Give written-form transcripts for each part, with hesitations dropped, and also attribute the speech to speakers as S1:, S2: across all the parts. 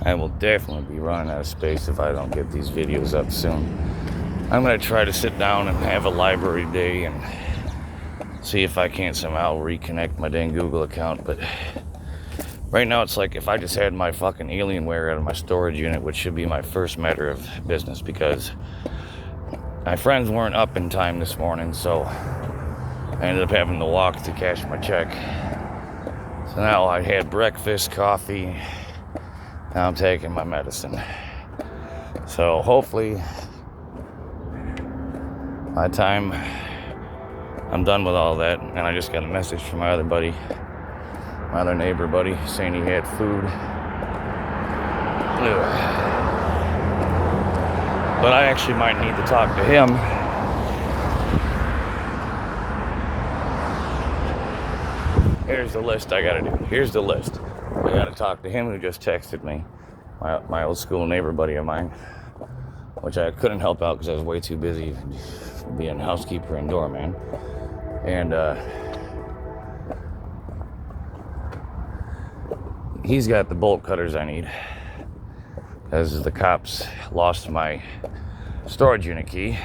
S1: I will definitely be running out of space if I don't get these videos up soon. I'm going to try to sit down and have a library day and see if I can't somehow reconnect my dang Google account. But right now it's like if I just had my fucking Alienware out of my storage unit, which should be my first matter of business, because my friends weren't up in time this morning, so I ended up having to walk to cash my check. So now I had breakfast, coffee. Now I'm taking my medicine. So hopefully by the time I'm done with all that, and I just got a message from my other buddy, my other neighbor buddy, saying he had food. But I actually might need to talk to him. Here's the list I gotta do. Here's the list. I gotta talk to him who just texted me, my old school neighbor buddy of mine, which I couldn't help out because I was way too busy being housekeeper and doorman. And he's got the bolt cutters I need, as the cops lost my storage unit key.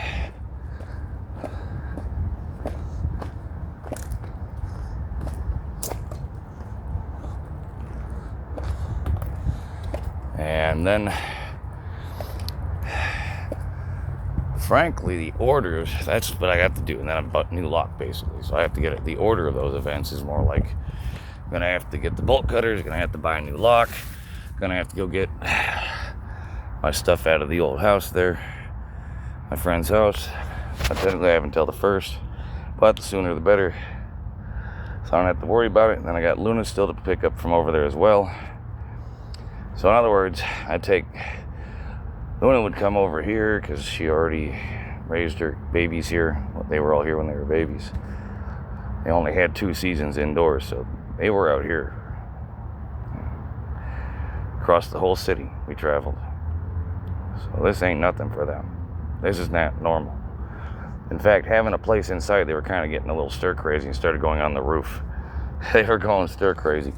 S1: And then, frankly, the orders, that's what I have to do. And then I'm about new lock, basically. So I have to get it. The order of those events is more like, I'm going to have to get the bolt cutters, going to have to buy a new lock, going to have to go get my stuff out of the old house there, my friend's house. I technically have until the 1st, but the sooner the better. So I don't have to worry about it. And then I got Luna still to pick up from over there as well. So in other words, Luna would come over here because she already raised her babies here. They were all here when they were babies. They only had 2 seasons indoors, so they were out here. Across the whole city, we traveled. So this ain't nothing for them. This is not normal. In fact, having a place inside, they were kind of getting a little stir crazy and started going on the roof. They were going stir crazy.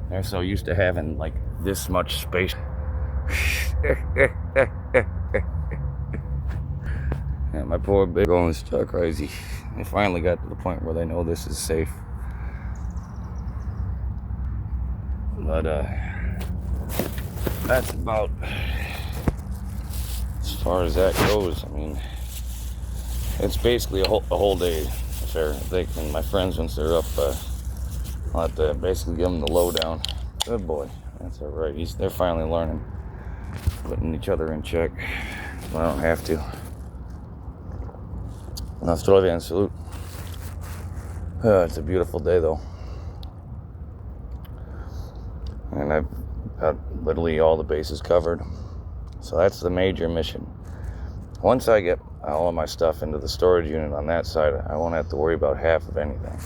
S1: They're so used to having like this much space. And my poor baby going stir crazy. They finally got to the point where they know this is safe. But that's about as far as that goes. I mean, it's basically a whole day affair. And my friends, once they're up, I'll have to basically give them the lowdown. Good boy. That's all right. They're finally learning, putting each other in check. Well, I don't have to. Nostrovia and salute. It's a beautiful day, though. And I've got literally all the bases covered. So that's the major mission. Once I get all of my stuff into the storage unit on that side, I won't have to worry about half of anything.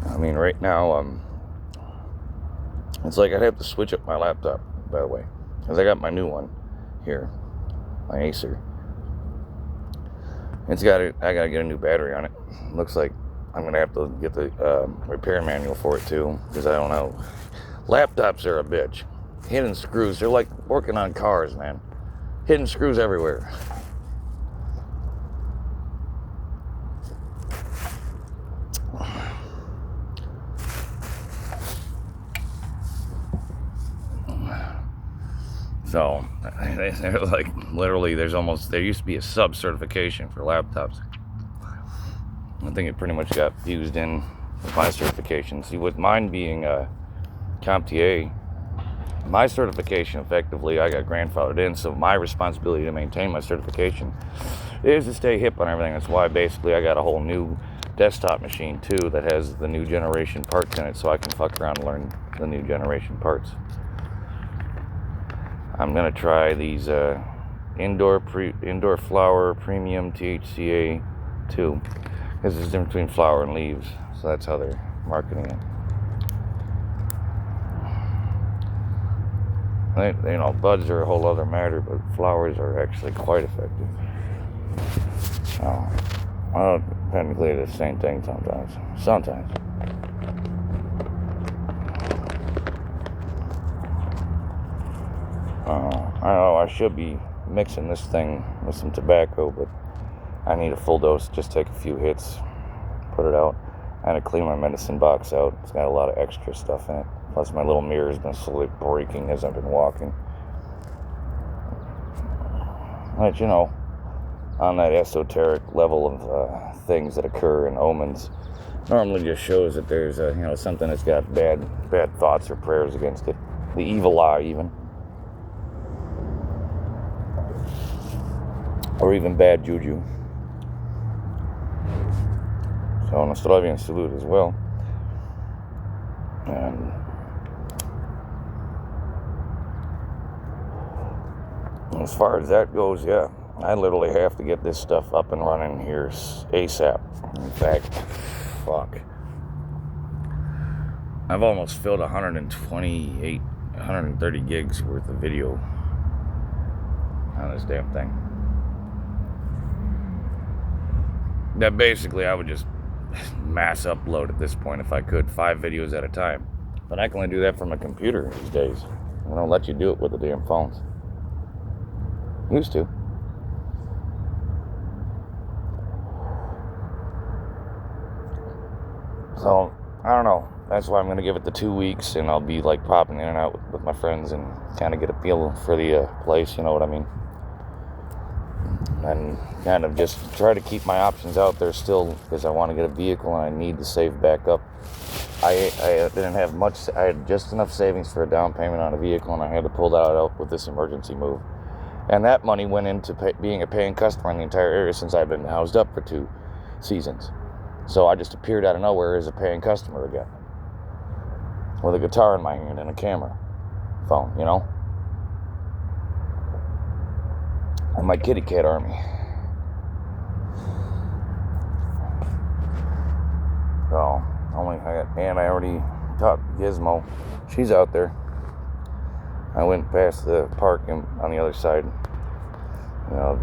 S1: I mean, right now, it's like I'd have to switch up my laptop, by the way, because I got my new one here, my Acer. I gotta get a new battery on it. Looks like I'm gonna have to get the repair manual for it too, because I don't know. Laptops are a bitch. Hidden screws, they're like working on cars, man. Hidden screws everywhere. So, they're like, literally, there used to be a sub-certification for laptops. I think it pretty much got fused in with my certification. See, with mine being CompTIA, my certification, effectively, I got grandfathered in, so my responsibility to maintain my certification is to stay hip on everything. That's why, basically, I got a whole new desktop machine, too, that has the new generation parts in it, so I can fuck around and learn the new generation parts. I'm gonna try these indoor flower premium THCA 2. Because there's a difference between flower and leaves, so that's how they're marketing it. Buds are a whole other matter, but flowers are actually quite effective. technically the same thing sometimes. Sometimes. I don't know, I should be mixing this thing with some tobacco, but I need a full dose. Just take a few hits, put it out. I had to clean my medicine box out. It's got a lot of extra stuff in it. Plus my little mirror's been slowly breaking as I've been walking. But you know, on that esoteric level of things that occur in omens, normally just shows that there's something that's got bad thoughts or prayers against it. The evil eye even. Or even bad juju. So an Australian salute as well. And as far as that goes, yeah, I literally have to get this stuff up and running here ASAP. In fact, fuck. I've almost filled 130 gigs worth of video on this damn thing. That basically I would just mass upload at this point if I could, 5 videos at a time. But I can only do that from a computer these days. They don't let you do it with the damn phones. Used to. So, I don't know. That's why I'm going to give it the 2 weeks, and I'll be like popping in and out with my friends and kind of get a feel for the place, you know what I mean? And kind of just try to keep my options out there still, because I want to get a vehicle and I need to save back up. I didn't have much. I had just enough savings for a down payment on a vehicle, and I had to pull that out with this emergency move. And that money went into being a paying customer in the entire area since I've been housed up for 2 seasons. So I just appeared out of nowhere as a paying customer again, with a guitar in my hand and a camera phone, you know? And my kitty cat army. So, and I already talked to Gizmo. She's out there. I went past the park on the other side. You know,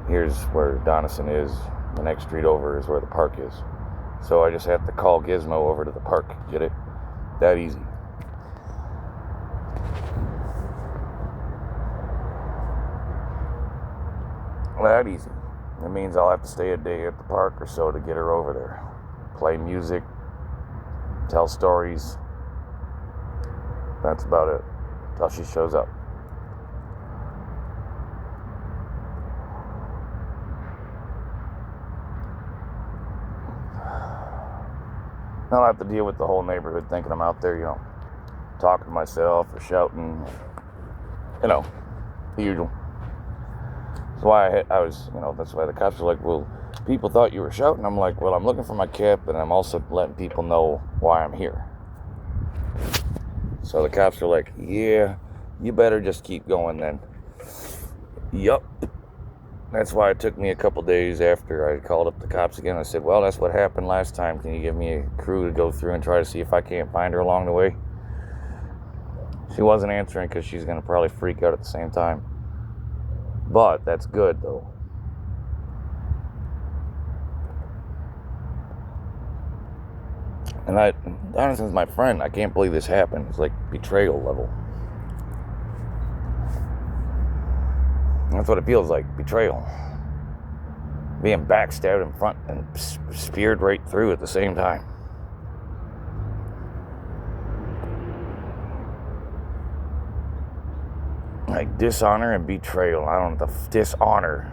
S1: here's where Donison is. The next street over is where the park is. So I just have to call Gizmo over to the park. Get it? That easy. That easy. It means I'll have to stay a day at the park or so to get her over there. Play music, tell stories. That's about it. Till she shows up. I don't have to deal with the whole neighborhood thinking I'm out there, you know, talking to myself or shouting. You know, the usual. That's why I was, you know, that's why the cops were like, well, people thought you were shouting. I'm like, well, I'm looking for my cap, and I'm also letting people know why I'm here. So the cops are like, yeah, you better just keep going then. Yup. That's why it took me a couple days after I called up the cops again. I said, well, that's what happened last time. Can you give me a crew to go through and try to see if I can't find her along the way? She wasn't answering because she's going to probably freak out at the same time. But that's good, though. And Donison's my friend. I can't believe this happened. It's like betrayal level. That's what it feels like, betrayal. Being backstabbed in front and speared right through at the same time. Like dishonor and betrayal. I don't know, the dishonor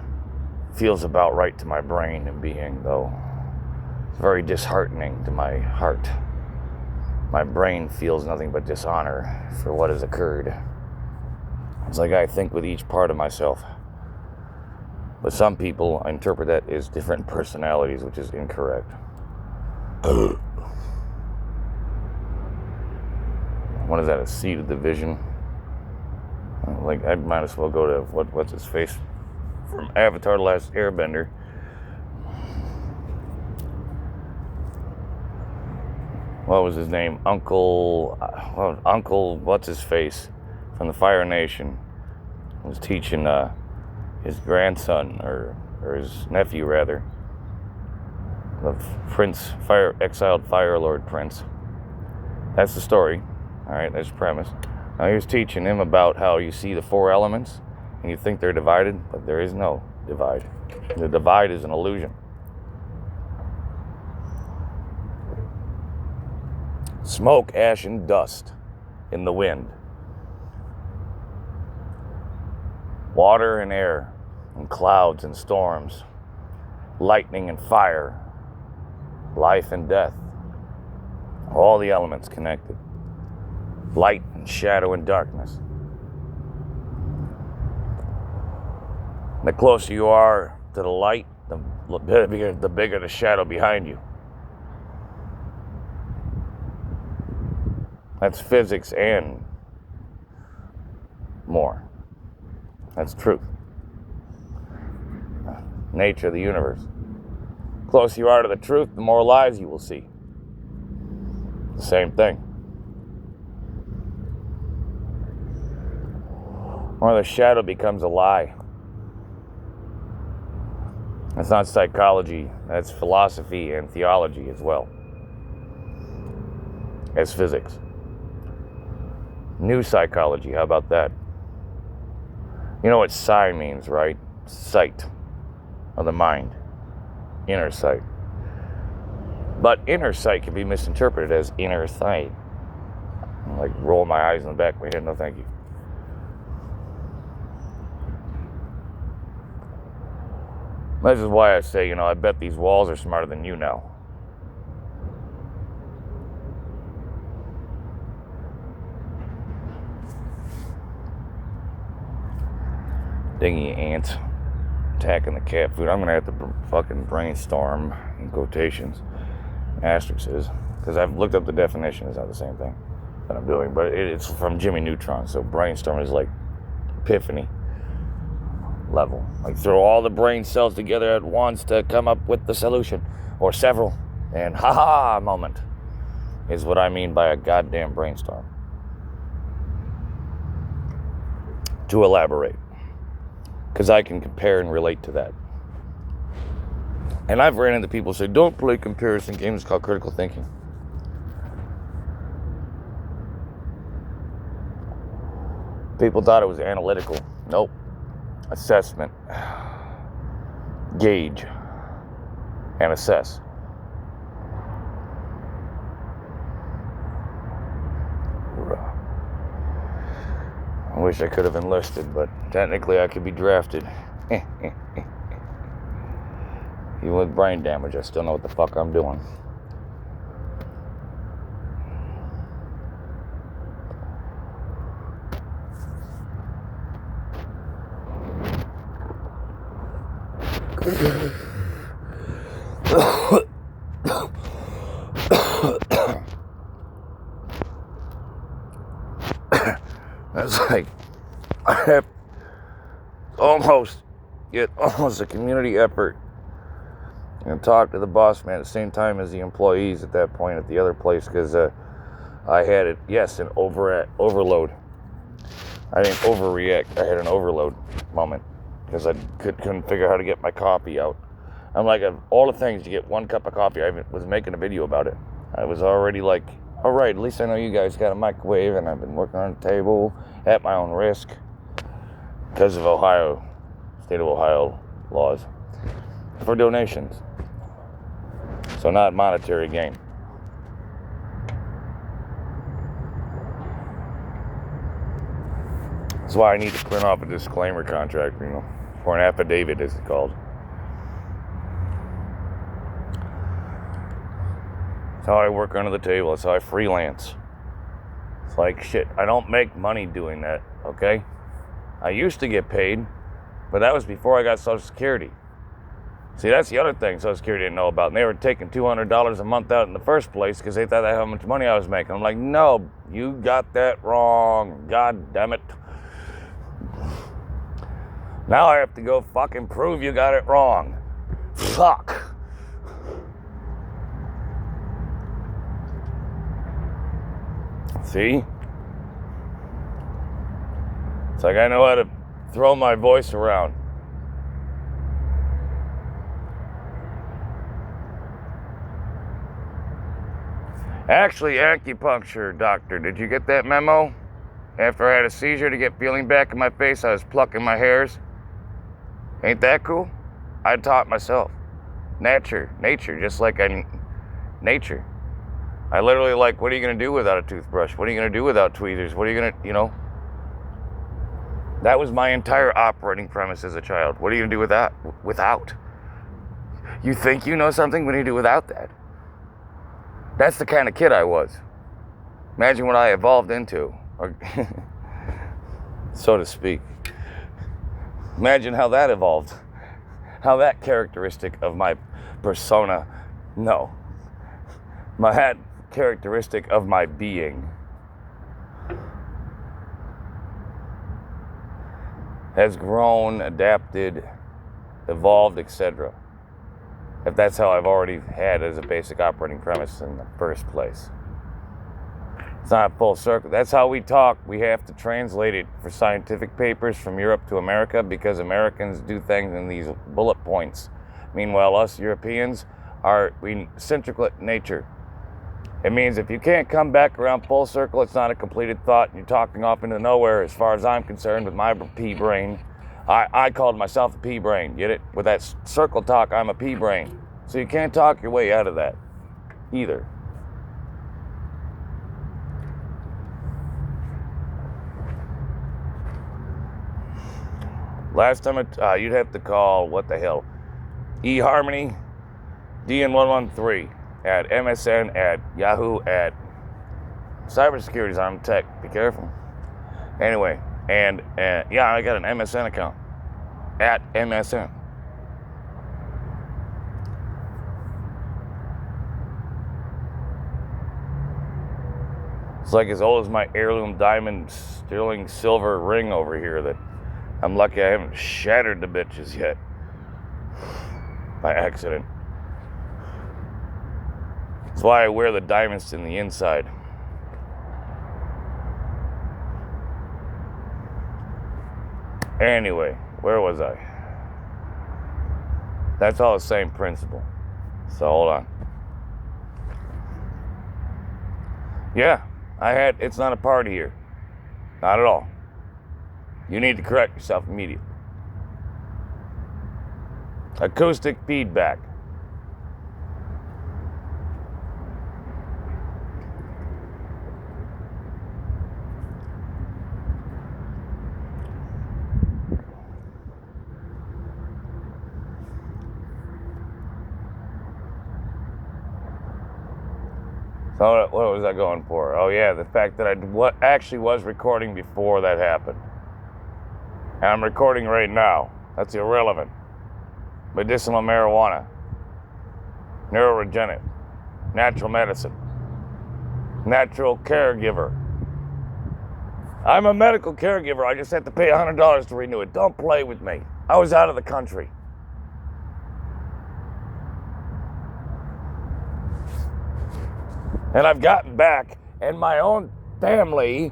S1: feels about right to my brain and being, though. It's very disheartening to my heart. My brain feels nothing but dishonor for what has occurred. It's like I think with each part of myself. But some people interpret that as different personalities, which is incorrect. What is that, a seed of division? Like, I might as well go to, what's his face? From Avatar: The Last Airbender. What was his name? Uncle, what's his face? From the Fire Nation, was teaching his grandson, or his nephew rather, of Prince, exiled Fire Lord Prince. That's the story. All right, that's the premise. Now he was teaching him about how you see the four elements and you think they're divided, but there is no divide. The divide is an illusion. Smoke, ash, and dust in the wind. Water and air, and clouds and storms. Lightning and fire. Life and death. All the elements connected. Light and shadow and darkness. The closer you are to the light, the bigger the shadow behind you. That's physics and more. That's truth. Nature of the universe. The closer you are to the truth, the more lies you will see. The same thing. Or the shadow becomes a lie. That's not psychology, that's philosophy and theology as well as physics. New psychology, how about that? You know what psi means, right? Sight of the mind, inner sight. But inner sight can be misinterpreted as inner sight. I like roll my eyes in the back of my head, no thank you. This is why I say, I bet these walls are smarter than you now. Dingy ants attacking the cat food. I'm going to have to fucking brainstorm, in quotations, asterisks, because I've looked up the definition. It's not the same thing that I'm doing, but it's from Jimmy Neutron. So brainstorm is like epiphany level. Like throw all the brain cells together at once to come up with the solution, or several, and ha-ha moment is what I mean by a goddamn brainstorm. To elaborate, because I can compare and relate to that. And I've ran into people who say, don't play comparison games, it's called critical thinking. People thought it was analytical. Nope. Assessment. Gauge. And assess. I wish I could have enlisted, but technically I could be drafted. Even with brain damage, I still know what the fuck I'm doing. That's like, I have almost a community effort and talk to the boss man at the same time as the employees at that point at the other place, because I had it, yes, an overload. I didn't overreact. I had an overload moment because I couldn't figure out how to get my coffee out. I'm like, of all the things to get one cup of coffee, I was making a video about it. I was already like, all right, at least I know you guys got a microwave, and I've been working on the table at my own risk because of state of Ohio laws for donations. So not monetary gain. That's why I need to print off a disclaimer contract, or an affidavit, as it's called. That's how I work under the table. That's how I freelance. It's like, shit, I don't make money doing that, okay? I used to get paid, but that was before I got Social Security. See, that's the other thing Social Security didn't know about. And they were taking $200 a month out in the first place because they thought that's how much money I was making. I'm like, no, you got that wrong. God damn it. Now I have to go fucking prove you got it wrong. Fuck. See? It's like I know how to throw my voice around. Actually, acupuncture, doctor, did you get that memo? After I had a seizure to get feeling back in my face, I was plucking my hairs. Ain't that cool? I taught myself. Nature, just like nature. I literally like, what are you going to do without a toothbrush? What are you going to do without tweezers? What are you going to, That was my entire operating premise as a child. What are you going to do with that? Without. You think you know something? What do you do without that? That's the kind of kid I was. Imagine what I evolved into, or so to speak. Imagine how that evolved. How that characteristic of my persona, that characteristic of my being has grown, adapted, evolved, etc. If that's how I've already had as a basic operating premise in the first place. It's not full circle. That's how we talk. We have to translate it for scientific papers from Europe to America because Americans do things in these bullet points. Meanwhile, us Europeans we centrical nature. It means if you can't come back around full circle, it's not a completed thought, and you're talking off into nowhere as far as I'm concerned with my pea brain. I called myself a pea brain, get it? With that circle talk, I'm a pea brain. So you can't talk your way out of that either. Last time you'd have to call, what the hell, eHarmony, DN113 at MSN at Yahoo at Cybersecurity's on tech. Be careful. Anyway, and yeah, I got an MSN account at MSN. It's like as old as my heirloom diamond sterling silver ring over here that I'm lucky I haven't shattered the bitches yet by accident. That's why I wear the diamonds in the inside. Anyway, where was I? That's all the same principle. So hold on. Yeah, it's not a party here. Not at all. You need to correct yourself immediately. Acoustic feedback. So what was I going for? Oh yeah, the fact that I actually was recording before that happened. And I'm recording right now. That's irrelevant. Medicinal marijuana. Neuroregenerate. Natural medicine. Natural caregiver. I'm a medical caregiver. I just have to pay $100 to renew it. Don't play with me. I was out of the country. And I've gotten back, and my own family,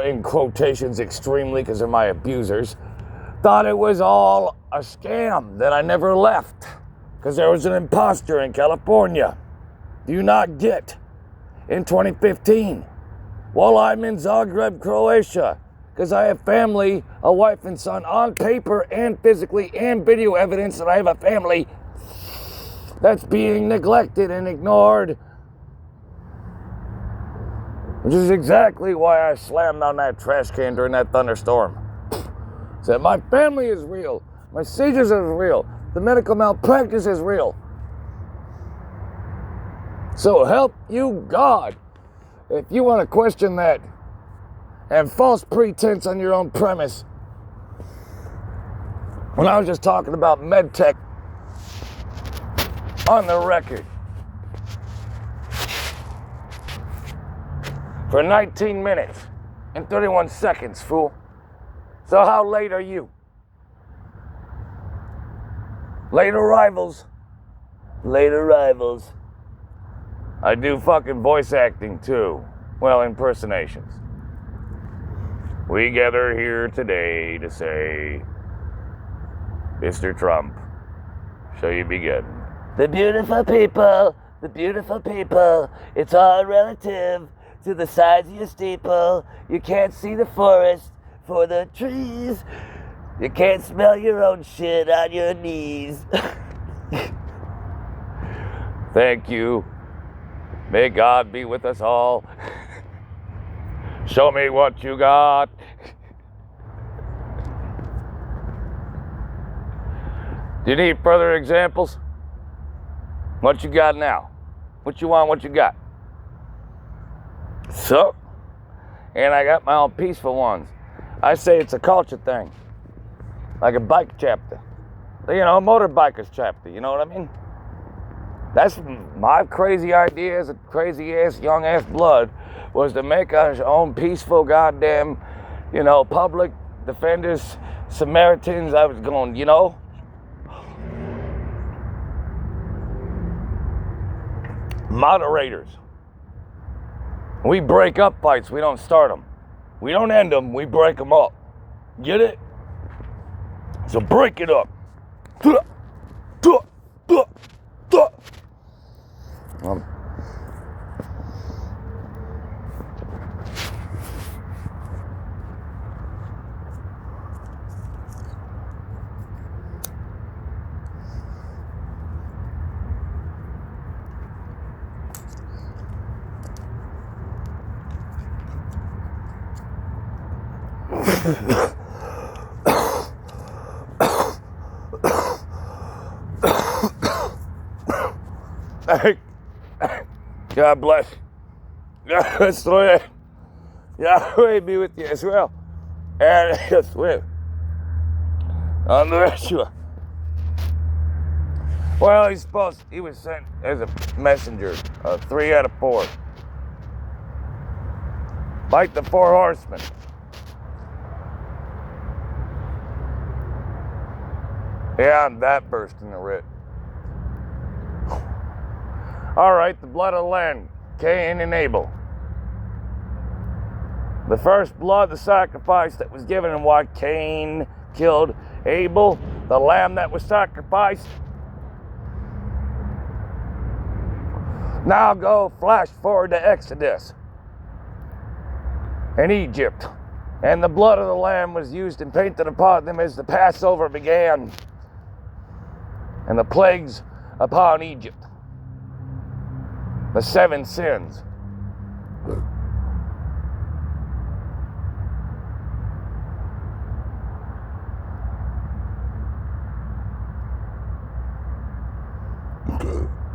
S1: in quotations extremely because they're my abusers, thought it was all a scam, that I never left because there was an imposter in California. Do you not get? In 2015, while I'm in Zagreb, Croatia, because I have family, a wife and son on paper and physically and video evidence that I have a family that's being neglected and ignored. Which is exactly why I slammed on that trash can during that thunderstorm. Said, my family is real. My seizures are real. The medical malpractice is real. So help you God. If you want to question that and false pretense on your own premise, when I was just talking about medtech on the record, for 19 minutes and 31 seconds, fool. So how late are you? Late arrivals. Late arrivals. I do fucking voice acting too. Well, impersonations. We gather here today to say, Mr. Trump, shall you begin? The beautiful people the beautiful people. It's all relative to the size of your steeple. You can't see the forest for the trees. You can't smell your own shit on your knees. Thank you. May God be with us all. Show me what you got. Do you need further examples? What you got now? What you want, what you got? So, and I got my own peaceful ones. I say it's a culture thing. Like a bike chapter. You know, a motorbikers chapter, you know what I mean? That's my crazy idea as a crazy ass, young ass blood, was to make our own peaceful goddamn, you know, public defenders, Samaritans. I was going, you know, moderators. We break up fights, we don't start them. We don't end them, we break them up. Get it? So break it up. God bless. Yahweh be with you as well. And yes, with on the Yeshua. Well, he was sent as a messenger, 3 out of 4. Like the 4 horsemen. Yeah, I'm that burst in the writ. All right, the blood of the land, Cain and Abel. The first blood, the sacrifice that was given, and why Cain killed Abel, the lamb that was sacrificed. Now go flash forward to Exodus in Egypt. And the blood of the lamb was used and painted upon them as the Passover began. And the plagues upon Egypt. The 7 sins.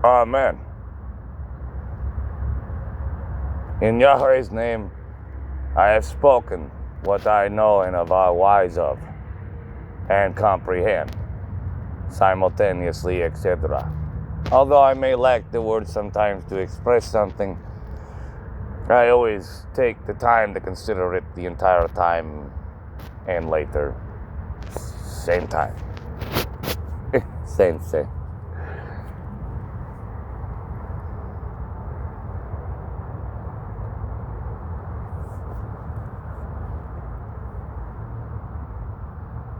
S1: Amen. In Yahweh's name, I have spoken what I know and are wise of, and comprehend, simultaneously, etc. Although I may lack the words sometimes to express something, I always take the time to consider it the entire time, and later, same time. Same.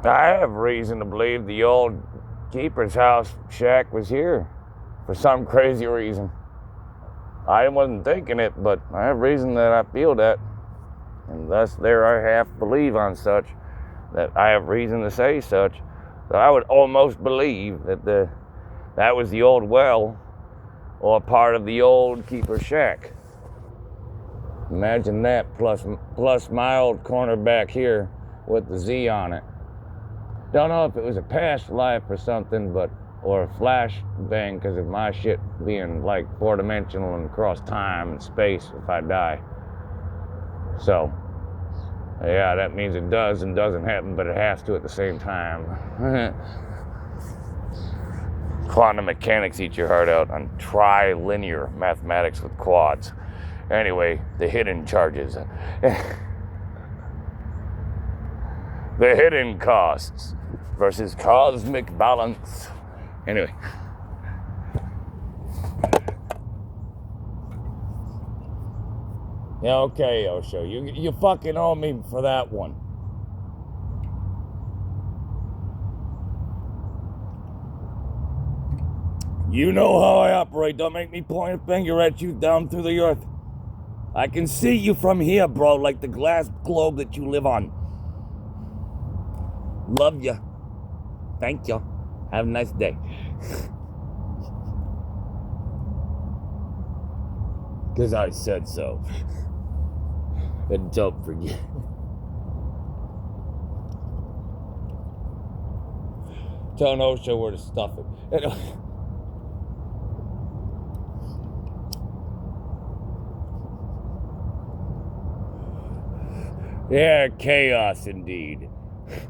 S1: I have reason to believe the old keeper's house shack was here for some crazy reason. I wasn't thinking it, but I have reason that I feel that. And thus there I half believe on such, that I have reason to say such, that I would almost believe that that was the old well or part of the old keeper's shack. Imagine that, plus my old corner back here with the Z on it. Don't know if it was a past life or something, or a flash bang because of my shit being like 4-dimensional and across time and space if I die. So, yeah, that means it does and doesn't happen, but it has to at the same time. Quantum mechanics eat your heart out on trilinear mathematics with quads. Anyway, the hidden charges. The hidden costs versus cosmic balance. Anyway. Yeah, okay, Osho. You fucking owe me for that one. You know how I operate. Don't make me point a finger at you down through the earth. I can see you from here, bro, like the glass globe that you live on. Love ya. Thank you. Have a nice day. Because I said so. And don't forget. Tell OSHA where to stuff it. Yeah, chaos indeed.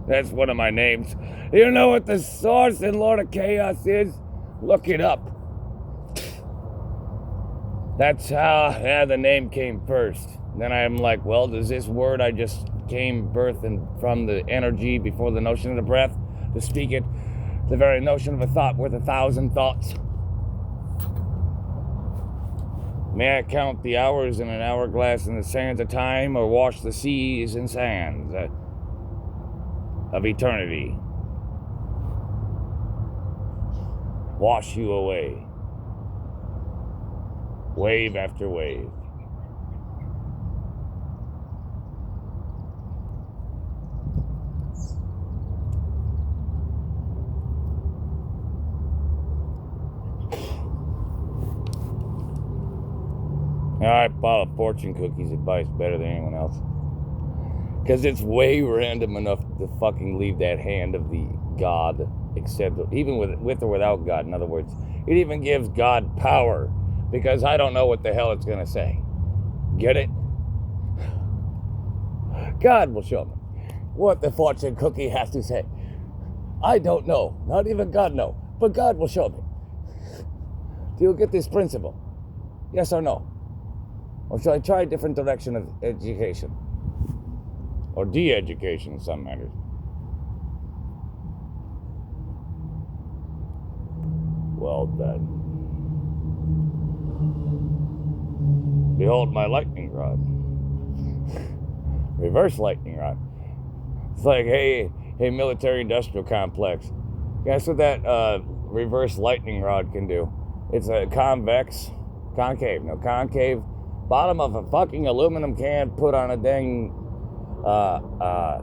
S1: That's one of my names. You know what the source and Lord of Chaos is? Look it up. That's how the name came first. Then I'm like, well, does this word I just came birthing from the energy before the notion of the breath to speak it, the very notion of a thought worth 1,000 thoughts? May I count the hours in an hourglass in the sands of time, or wash the seas in sands of eternity? Wash you away. Wave after wave. I follow fortune cookies advice better than anyone else. Because it's way random enough to fucking leave that hand of the God, except even with or without God. In other words, it even gives God power, because I don't know what the hell it's going to say. Get it? God will show me what the fortune cookie has to say. I don't know. Not even God knows. But God will show me. Do you get this principle? Yes or no? Or should I try a different direction of education? Or de-education in some matters? Well then. Behold my lightning rod. Reverse lightning rod. It's like, hey, military industrial complex. Guess what that reverse lightning rod can do? It's a concave bottom of a fucking aluminum can put on a dang,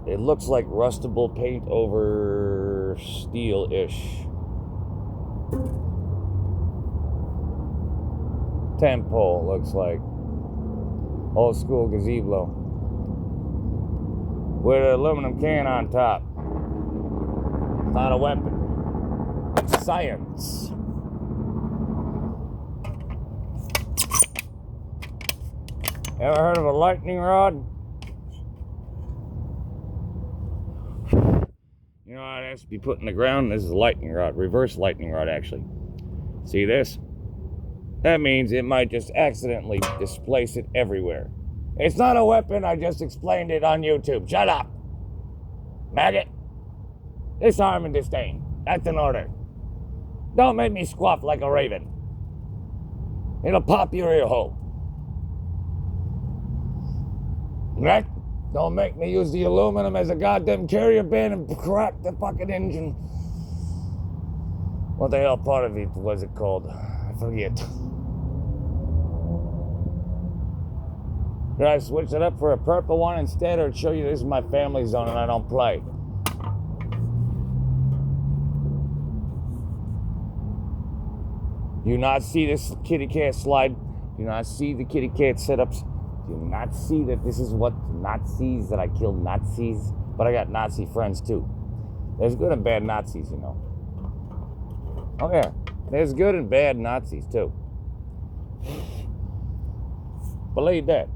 S1: it looks like rustable paint over steel-ish. Tent pole, looks like. Old school gazebo. With an aluminum can on top. It's not a weapon. It's science. Ever heard of a lightning rod? You know how it has to be put in the ground? This is a lightning rod. Reverse lightning rod, actually. See this? That means it might just accidentally displace it everywhere. It's not a weapon. I just explained it on YouTube. Shut up. Maggot. Disarm and disdain. That's an order. Don't make me squawk like a raven. It'll pop your ear hole. Right? Don't make me use the aluminum as a goddamn carrier bin and crack the fucking engine. What the hell part of it was it called? I forget. Did I switch it up for a purple one instead, or show you this is my family zone and I don't play? Do you not see this kitty cat slide? Do you not see the kitty cat setups? Do you not see that this is what Nazis, that I killed Nazis? But I got Nazi friends too. There's good and bad Nazis, you know. Oh yeah, there's good and bad Nazis too. Believe that.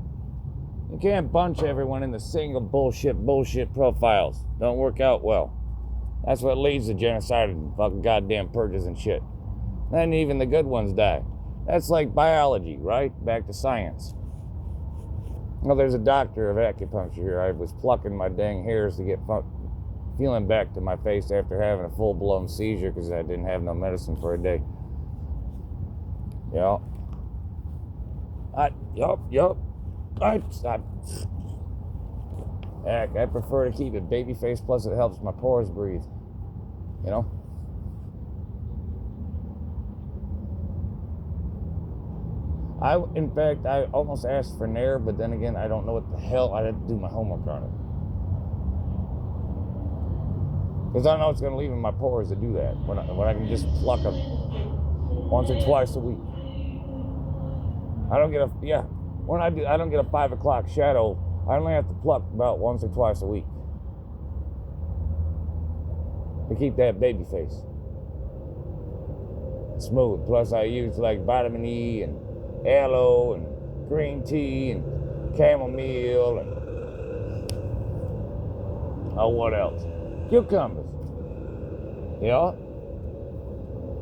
S1: You can't bunch everyone into single bullshit profiles. Don't work out well. That's what leads to genocide and fucking goddamn purges and shit. Then even the good ones die. That's like biology, right? Back to science. Well, there's a doctor of acupuncture here. I was plucking my dang hairs to get feeling back to my face after having a full-blown seizure because I didn't have no medicine for a day. Yeah. Yup. Heck, I prefer to keep it baby face, plus it helps my pores breathe. You know? In fact, I almost asked for Nair, but then again, I don't know what the hell. I had to do my homework on it. Because I know it's going to leave in my pores to do that. When I can just pluck them once or twice a week. I don't get I don't get a 5 o'clock shadow. I only have to pluck about once or twice a week to keep that baby face smooth. Plus, I use like vitamin E and aloe and green tea and chamomile and what else? Cucumbers. Yeah.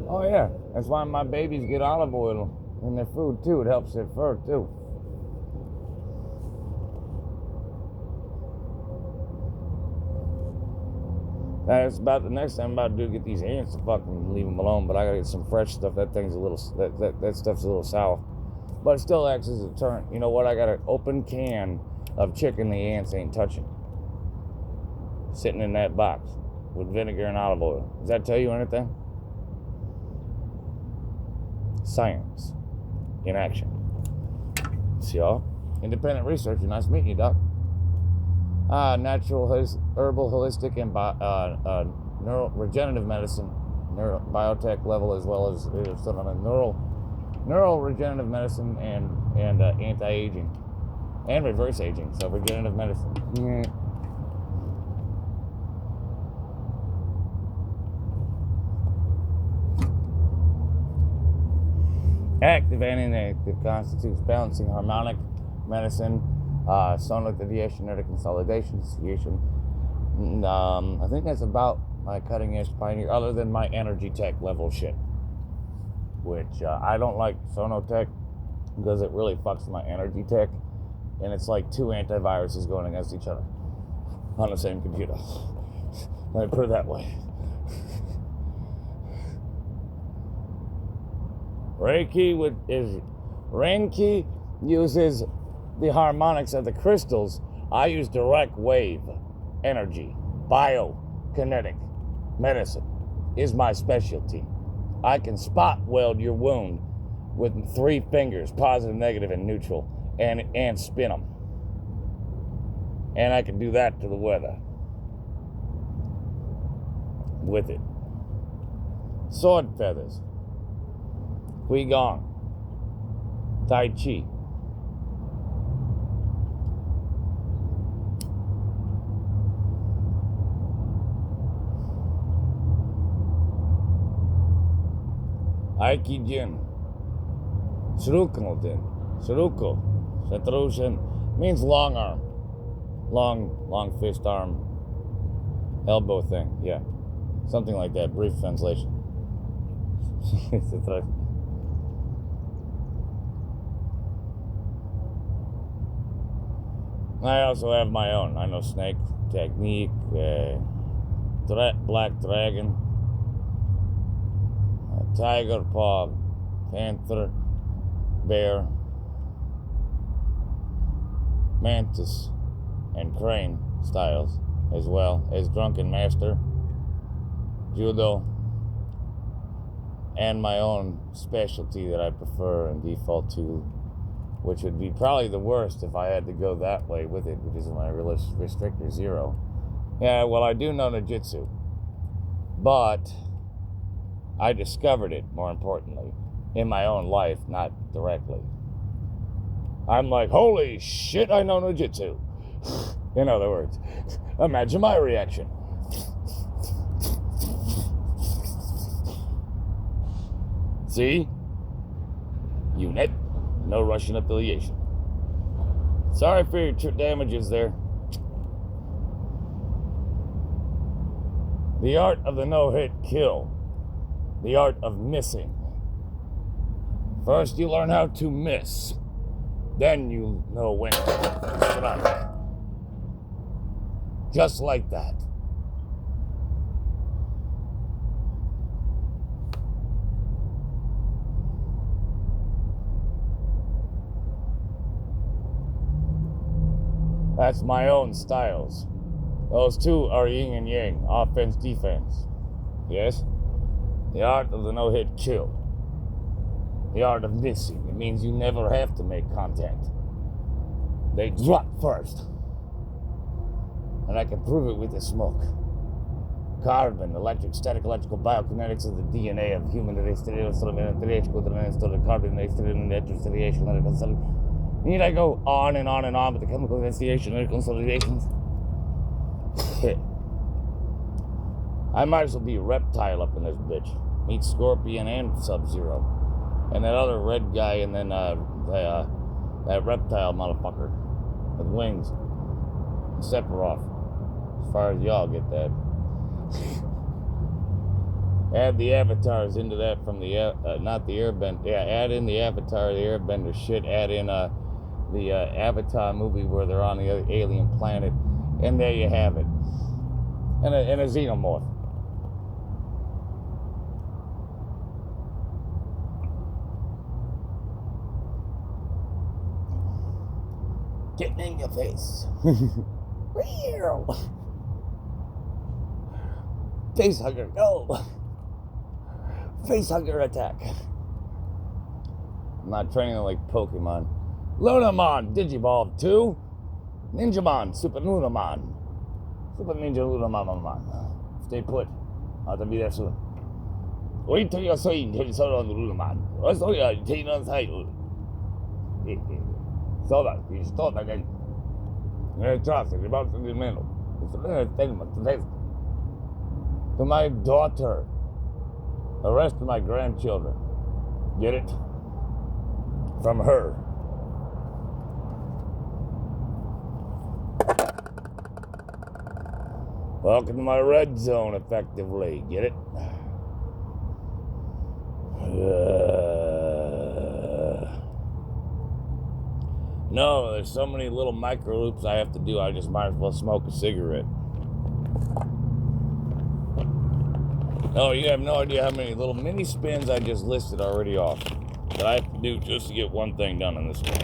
S1: Oh yeah. That's why my babies get olive oil in their food too. It helps their fur too. That's about the next thing I'm about to do. Get these ants to fucking leave them alone. But I gotta get some fresh stuff. That thing's a little that stuff's a little sour, but it still acts as a deterrent. You know what? I got an open can of chicken the ants ain't touching, sitting in that box with vinegar and olive oil. Does that tell you anything? Science in action. See y'all. Independent researcher. Nice meeting you, Doc. Natural, herbal, holistic, and regenerative medicine, biotech level, as well as sort of a neural regenerative medicine and anti-aging and reverse aging. So regenerative medicine. Yeah. Active and inactive constitutes balancing harmonic medicine. Sonotherapy, genetic consolidation, association. I think that's about my cutting edge pioneer, other than my energy tech level shit, which I don't like Sonotech because it really fucks my energy tech, and it's like two antiviruses going against each other on the same computer. Let me put it that way. Reiki uses the harmonics of the crystals. I use direct wave energy. Biokinetic medicine is my specialty. I can spot weld your wound with 3 fingers, positive, negative, and neutral, and spin them. And I can do that to the weather with it. Sword feathers, Qigong, Tai Chi, Aikijin, Suruko, Satrushin, means long arm, long fist arm, elbow thing, yeah, something like that, brief translation. I also have my own. I know snake technique, black dragon, tiger paw, panther, bear, mantis, and crane styles, as well as drunken master, judo, and my own specialty that I prefer and default to, which would be probably the worst if I had to go that way with it, which is my restrictor 0. Yeah, well, I do know Jiu-Jitsu, but I discovered it, more importantly, in my own life, not directly. I'm like, holy shit, I know Jiu-Jitsu. In other words, imagine my reaction. See? Unit, no Russian affiliation. Sorry for your damages there. The art of the no-hit kill. The art of missing. First, you learn how to miss. Then you know when to strike. Just like that. That's my own styles. Those two are yin and yang, offense, defense. Yes? The art of the no-hit kill. The art of missing means you never have to make contact. They drop first. And I can prove it with the smoke. Carbon, electric, static, electrical, biokinetics of the DNA of human Need I go on and on with the chemical investigation and consolidations? I might as well be a reptile up in this bitch. Meet Scorpion and Sub-Zero. And that other red guy, and then that reptile motherfucker with wings. Sephiroth. As far as y'all get that. Add the avatars into that from the, not the Airbender. Yeah, add in the Avatar, the Airbender shit. Add in the Avatar movie where they're on the alien planet. And there you have it. And a xenomorph. Getting in your face. Real. Face hugger, go. Face hugger attack. I'm not training like Pokemon. Lunamon, Digivolve 2. Ninjamon, Super Lunamon. Super Ninja Lunamon. Stay put. I'll be there soon. Wait till you're saying to the on the Lunamon. I saw you taking on side. So that you start again. I trust it about the middle. It's an entertainment to my daughter. The rest of my grandchildren. Get it? From her. Welcome to my red zone, effectively. Get it? No, there's so many little micro loops I have to do, I just might as well smoke a cigarette. Oh, you have no idea how many little mini spins I just listed already off that I have to do just to get one thing done in this one.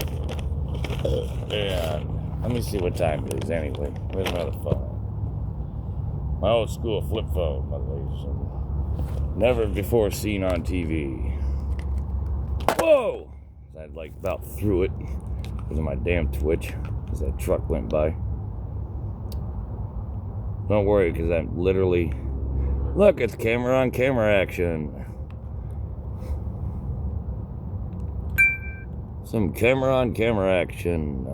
S1: And let me see what time it is anyway. Where's my other phone? My old school flip phone, by the way. Never before seen on TV. Whoa! I like about threw it because of my damn Twitch as that truck went by. Don't worry, because I'm literally... Look, it's camera on camera action. Some camera on camera action.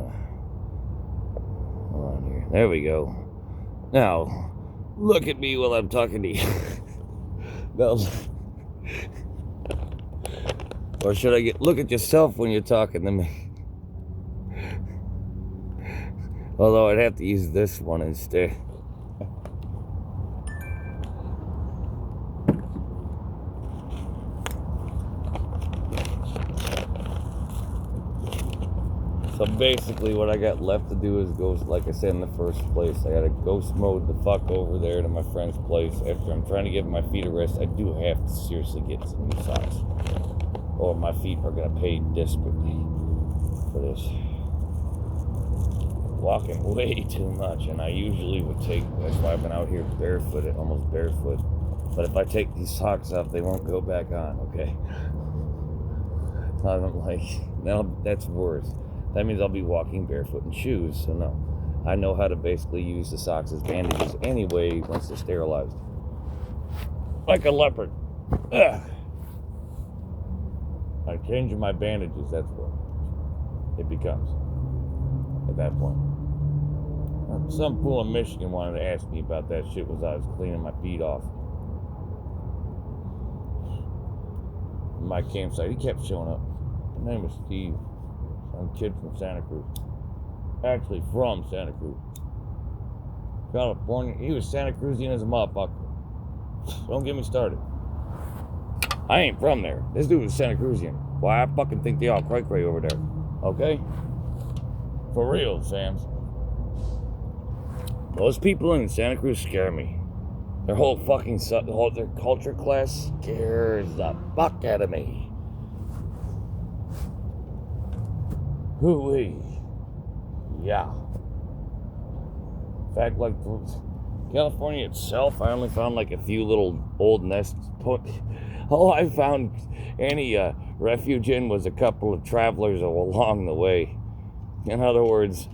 S1: Hold on here. There we go. Now, look at me while I'm talking to you. No. Or should I look at yourself when you're talking to me? Although I'd have to use this one instead. So basically what I got left to do is go, like I said in the first place, I gotta ghost mode the fuck over there to my friend's place. After I'm trying to give my feet a rest, I do have to seriously get some new socks. Or my feet are gonna pay desperately for this. Walking way too much, and I usually would take, that's why I've been out here barefooted, almost barefoot. But if I take these socks off, they won't go back on, okay? I'm like, no, that's worse. That means I'll be walking barefoot in shoes, so no. I know how to basically use the socks as bandages anyway once they're sterilized. Like a leopard. Ugh. I change my bandages, that's what it becomes at that point. Some fool in Michigan wanted to ask me about that shit as I was cleaning my feet off. My campsite, he kept showing up. His name was Steve. Some kid from Santa Cruz. Actually from Santa Cruz. California. He was Santa Cruzian as a motherfucker. Don't get me started. I ain't from there. This dude was Santa Cruzian. Why, I fucking think they all cray-cray over there. Okay? For real, Sams. Those people in Santa Cruz scare me. Their whole fucking... their culture class scares the fuck out of me. Hoo-wee. Yeah. In fact, like California itself, I only found like a few little old nests. All I found any refuge in was a couple of travelers along the way. In other words,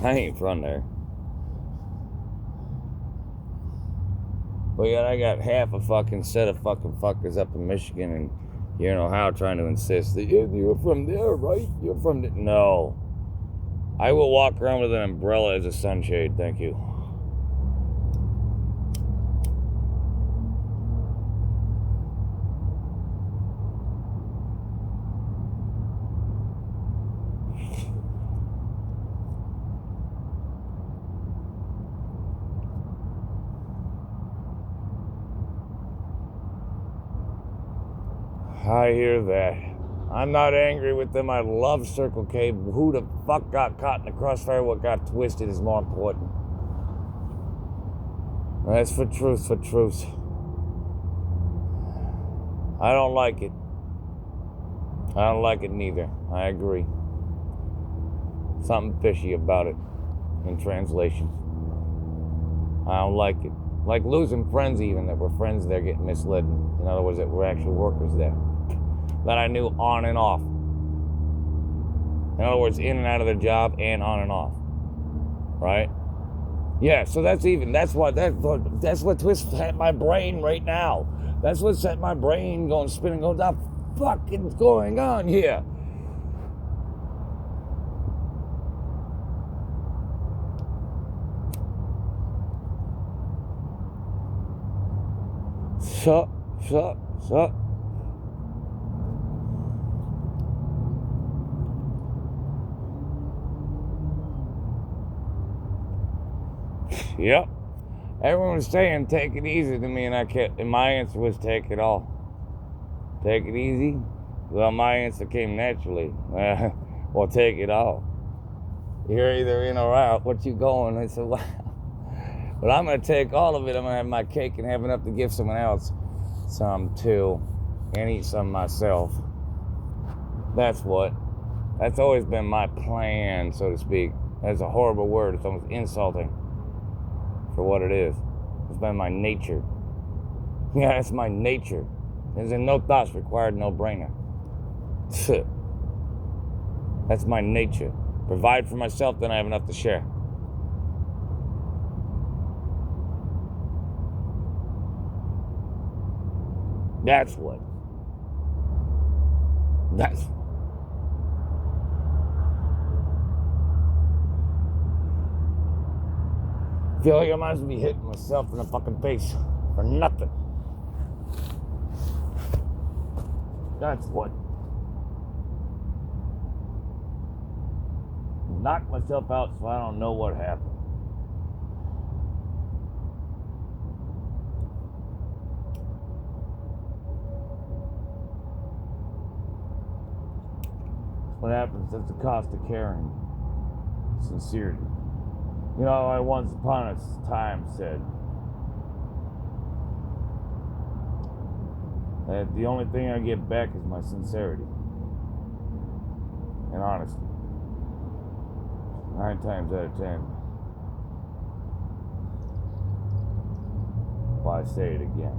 S1: I ain't from there. But yet I got half a fucking set of fucking fuckers up in Michigan and you know how trying to insist that you're from there, right? You're from the... No. I will walk around with an umbrella as a sunshade, thank you. I hear that. I'm not angry with them. I love Circle K. Who the fuck got caught in the crossfire? What got twisted is more important. That's for truth, for truth. I don't like it. I don't like it neither. I agree. Something fishy about it in translation. I don't like it. Like losing friends even that were friends there getting misled. In other words, that were actual workers there. That I knew on and off. In other words, in and out of their job and on and off. Right? Yeah, so that's what twists at my brain right now. That's what set my brain going spinning, going, what the fuck is going on here? Sup. Yep. Everyone was saying, take it easy to me, and my answer was, take it all. Take it easy? Well, my answer came naturally. Well, take it all. You're either in or out. What you going? I said, wow. But I'm going to take all of it. I'm going to have my cake and have enough to give someone else some too, and eat some myself. That's always been my plan, so to speak. That's a horrible word. It's almost insulting for what it is. It's been my nature. Yeah, it's my nature. There's no thoughts required, no brainer. That's my nature. Provide for myself, then I have enough to share. That's what. I feel like I might as well be hitting myself in the fucking face for nothing. That's what. Knocked myself out so I don't know what happened. What happens, that's the cost of caring. Sincerity. You know, I once upon a time said that the only thing I get back is my sincerity and honesty. 9 times out of 10. Why say it again?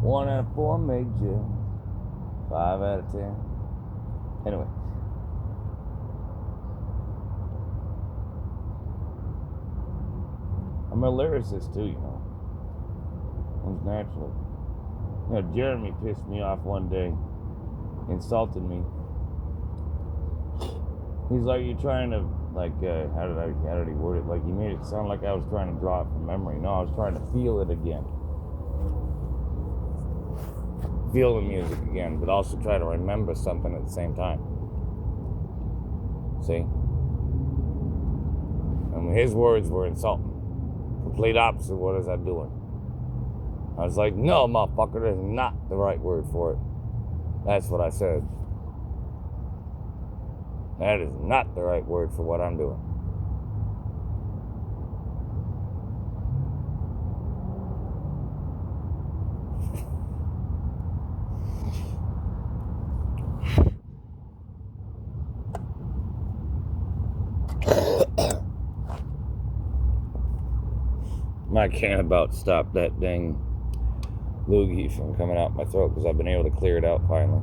S1: 1 out of 4 made jail. 5 out of 10. Anyway. I'm a lyricist too, you know. Comes naturally. You know, Jeremy pissed me off one day. Insulted me. He's like, you're trying to, like, how did he word it? Like, you made it sound like I was trying to draw it from memory. No, I was trying to feel it again. Feel the music again, but also try to remember something at the same time. See? And his words were insulting. Complete opposite of what is I doing. I was like, no, motherfucker, that's not the right word for it. That's what I said. That is not the right word for what I'm doing. I can't about stop that dang loogie from coming out my throat because I've been able to clear it out finally.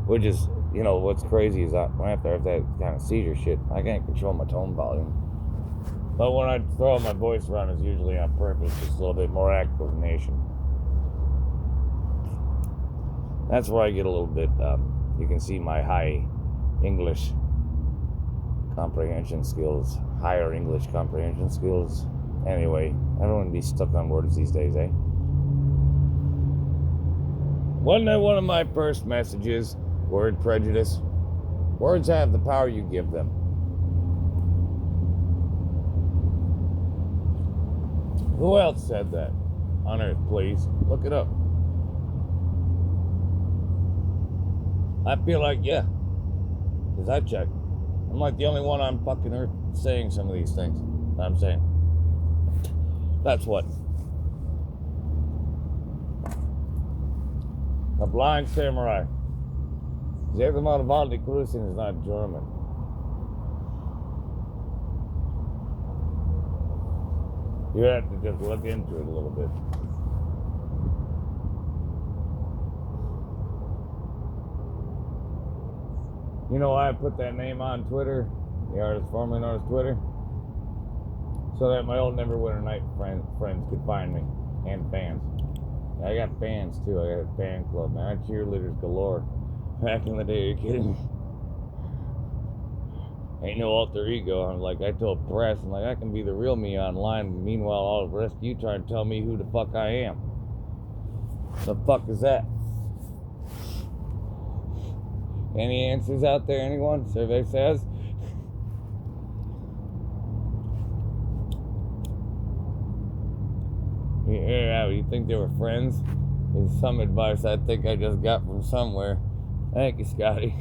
S1: Which is, you know, what's crazy is that when I have that kind of seizure shit, I can't control my tone volume. But when I throw my voice around, it's usually on purpose, just a little bit more activation. That's where I get a little bit, you can see my high English comprehension skills, higher English comprehension skills. Anyway, I don't want to be stuck on words these days, eh? Wasn't that one of my first messages? Word prejudice. Words have the power you give them. Who else said that? On Earth, please. Look it up. I feel like, yeah. Because I checked. I'm like the only one on fucking Earth saying some of these things. I'm saying. That's what. A blind samurai. Zergmal Waldekrusen is not German. You have to just look into it a little bit. You know why I put that name on Twitter, the artist formerly known as Twitter? So that my old Neverwinter Night friends could find me, and fans. I got fans too, I got a fan club, man. I had cheerleaders galore. Back in the day, are you kidding me? Ain't no alter ego. I'm like, I told press, I'm like, I can be the real me online. Meanwhile, all the rest of you trying to tell me who the fuck I am. The fuck is that? Any answers out there, anyone? Survey says. Yeah, you think they were friends? Is some advice I think I just got from somewhere. Thank you, Scotty.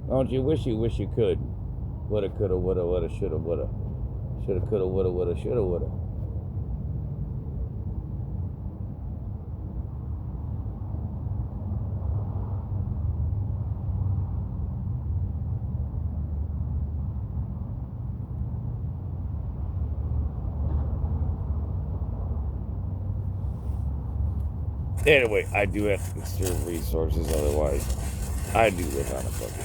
S1: Don't you wish you could? Woulda, coulda, woulda, shoulda, woulda. Shoulda, coulda, woulda, shoulda, woulda. Anyway, I do have to conserve resources, otherwise I do live on a budget.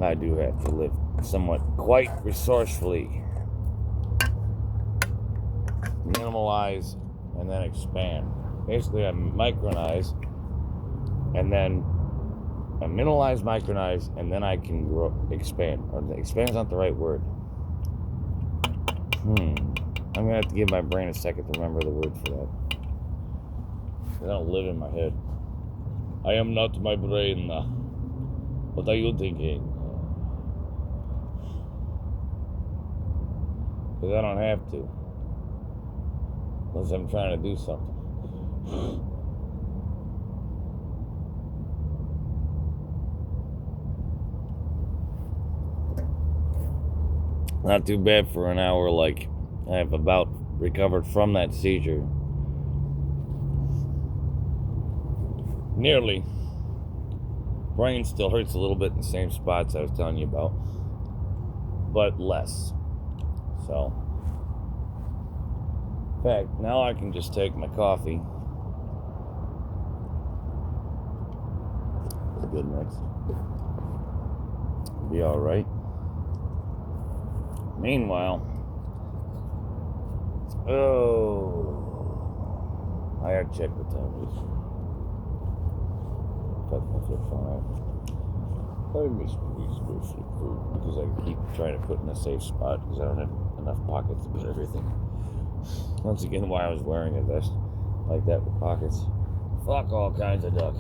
S1: I do have to live somewhat quite resourcefully. Minimalize and then expand. Basically, I micronize and then I minimalize, micronize, and then I can expand. Or expand is not the right word. I'm gonna have to give my brain a second to remember the word for that. I don't live in my head. I am not my brain. What are you thinking? Because I don't have to. Unless I'm trying to do something. Not too bad for an hour, like I have about recovered from that seizure. Nearly. Brain still hurts a little bit in the same spots I was telling you about, but less. So, in fact, now I can just take my coffee. It's a good mix. Be all right. Meanwhile, I gotta check the time it is. Cut my flip phone out. I miss flip food because I keep trying to put in a safe spot because I don't have enough pockets to put everything. Once again, why I was wearing a vest like that with pockets. Fuck all kinds of duck.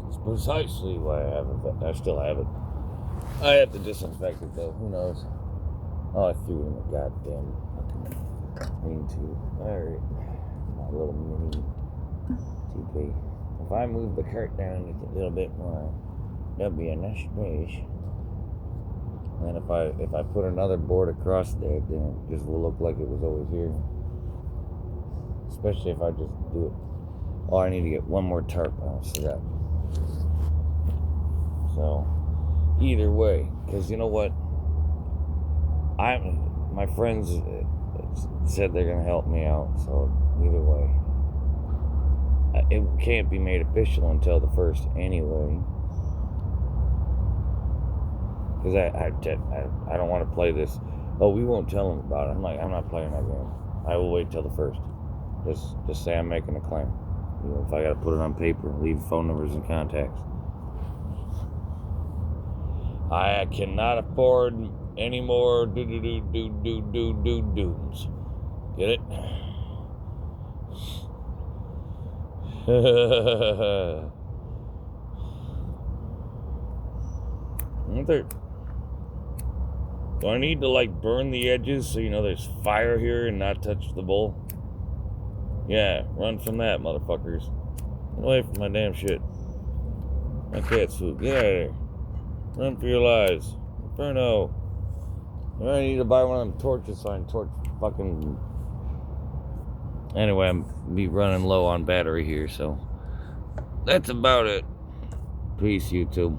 S1: It's precisely why I have it. I still have it. I have to disinfect it though. Who knows? Oh, I threw it in the goddamn lean to. Alright. My little mini TP. If I move the cart down just a little bit more, there'll be enough space. And if I put another board across there, then it just will look like it was always here. Especially if I just do it. Oh, I need to get one more tarp. I almost forgot. So, either way, because you know what? My friends said they're gonna help me out, so either way, it can't be made official until the 1st anyway. Because I don't want to play this. Oh, we won't tell them about it. I'm like, I'm not playing that game. I will wait till the 1st. Just say I'm making a claim. You know, if I gotta put it on paper and leave phone numbers and contacts. I cannot afford any more doons. Get it? Do I need to like burn the edges so you know there's fire here and not touch the bowl? Yeah, run from that, motherfuckers. Get away from my damn shit. My cat's food. Get out of there. Run for your lives. Inferno. I need to buy one of them torches so I can torch fucking... Anyway, I'm be running low on battery here, so... That's about it. Peace, YouTube.